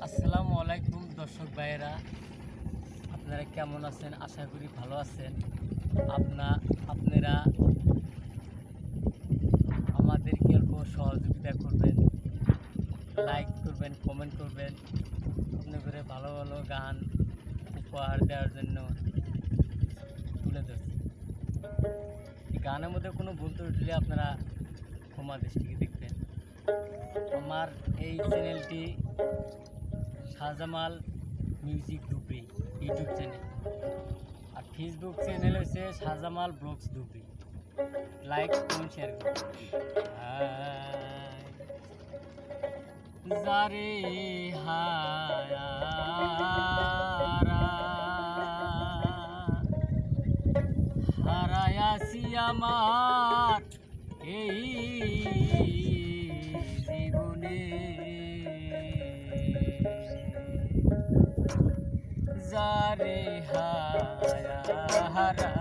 আসসালামু আলাইকুম দর্শক ভাইয়েরা, আপনারা কেমন আছেন? আশা করি ভালো আছেন। আপনারা আমাদেরকে অল্প সহযোগিতা করবেন, লাইক করবেন, কমেন্ট করবেন, আপনি করে ভালো ভালো গান উপহার দেওয়ার জন্য তুলে ধরছি। এই গানের মধ্যে কোনো ভুল ত্রুটি আপনারা ক্ষমা দৃষ্টিকে দেখবেন। আমার এই চ্যানেলটি Shahjamal music Dhubri YouTube channel, আর ফেসবুক চ্যানেল হচ্ছে Shahjamal vlogs Dhubri. Like comment share করুন। যারে হারায়াছি আমার এই জীবনে, যারে হারা